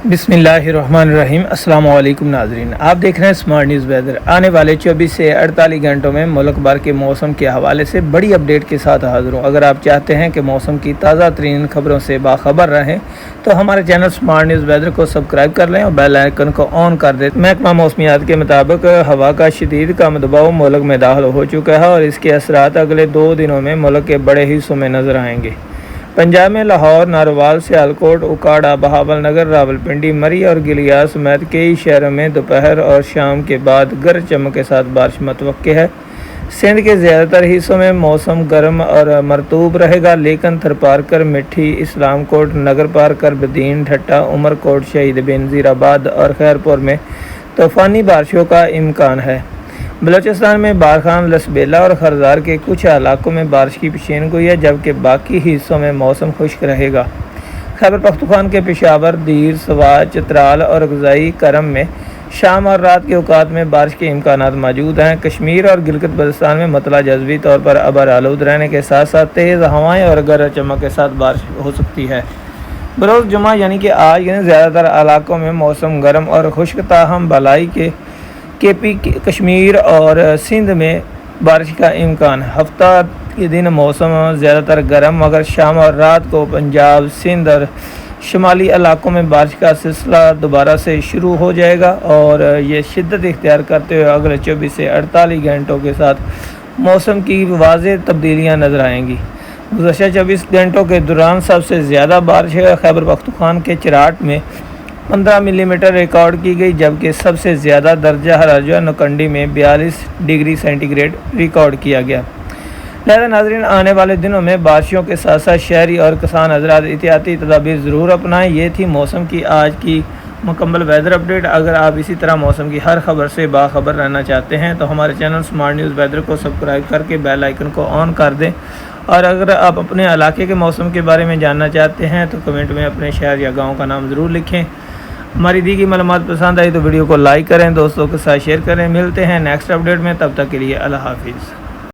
बिस्मिल्लाहिर्रहमानिर्रहीम। अस्सलाम वालेकुम नाज़रीन, आप देख रहे हैं स्मार्ट न्यूज़ वेदर। आने वाले 24 से 48 घंटों में मुल्क भर के मौसम के हवाले से बड़ी अपडेट के साथ हाज़िर हूँ। अगर आप चाहते हैं कि मौसम की ताज़ा तरीन खबरों से बाखबर रहें तो हमारे चैनल स्मार्ट न्यूज़ वेदर को सब्सक्राइब कर लें और बेल आइकन को ऑन कर दें। महकमा मौसमियात के मुताबिक हवा का शदीद कम दबाव मुल्क में दाखिल हो चुका है और इसके असरात अगले 2 दिनों में मुल्क के बड़े हिस्सों में नज़र आएंगे। पंजाब में लाहौर, नारोवाल, सियालकोट, उकाड़ा, बहावलनगर, रावलपिंडी, मरी और गिलियास समेत कई शहरों में दोपहर और शाम के बाद गरज चमक के साथ बारिश मुतवक्के है। सिंध के ज़्यादातर हिस्सों में मौसम गर्म और मरतूब रहेगा, लेकिन थरपारकर, मिठी, इस्लामकोट, नगर पारकर, बदीन, ठट्टा, उमरकोट, शहीद बेनज़ीराबाद और खैरपुर में तूफ़ानी बारिशों का इम्कान है। बलूचिस्तान में बारखान, लसबेला और खरजार के कुछ इलाकों में बारिश की पेशीनगोई है, जबकि बाकी हिस्सों में मौसम खुश्क रहेगा। खैबर पख्तूनख्वा के पेशावर, दीर, सवात, चतराल और गज़ाई करम में शाम और रात के औकात में बारिश के इम्कानात मौजूद हैं। कश्मीर और गिलगित बल्तिस्तान में मतला जज़वी तौर पर अबर आलूद रहने के साथ साथ तेज़ हवाएँ और गरज चमक के साथ बारिश हो सकती है। बरोज़ जुमा यानी कि आज ज़्यादातर इलाकों में मौसम गर्म और खुश्क, ताहम बलाई केपी, कश्मीर और सिंध में बारिश का इम्कान है। हफ्ता के दिन मौसम ज़्यादातर गर्म, मगर शाम और रात को पंजाब, सिंध और शुमाली इलाकों में बारिश का सिलसिला दोबारा से शुरू हो जाएगा और ये शिद्दत इख्तियार करते हुए अगले 24 से 48 घंटों के साथ मौसम की वाज़ेह तब्दीलियाँ नज़र आएंगी। गुज़श्ता 24 घंटों के दौरान सबसे ज़्यादा बारिश खैबर पख्तूनख्वा के चिराट में 15 मिलीमीटर रिकॉर्ड की गई, जबकि सबसे ज़्यादा दर्जा हरारा नौकंडी में 42 डिग्री सेंटीग्रेड रिकॉर्ड किया गया। लिहाजा नाज़रीन, आने वाले दिनों में बारिशों के साथ साथ शहरी और किसान हज़रात एहतियाती तदाबीर ज़रूर अपनाएं। ये थी मौसम की आज की मुकम्मल वेदर अपडेट। अगर आप इसी तरह मौसम की हर खबर से बाखबर रहना चाहते हैं तो हमारे चैनल स्मार्ट न्यूज़ वेदर को सब्सक्राइब करके बेल आइकन को ऑन कर दें। और अगर आप अपने इलाके के मौसम के बारे में जानना चाहते हैं तो कमेंट में अपने शहर या गाँव का नाम ज़रूर लिखें। हमारी दी गई मालूमात पसंद आई तो वीडियो को लाइक करें, दोस्तों के साथ शेयर करें। मिलते हैं नेक्स्ट अपडेट में, तब तक के लिए अल्लाह हाफिज़।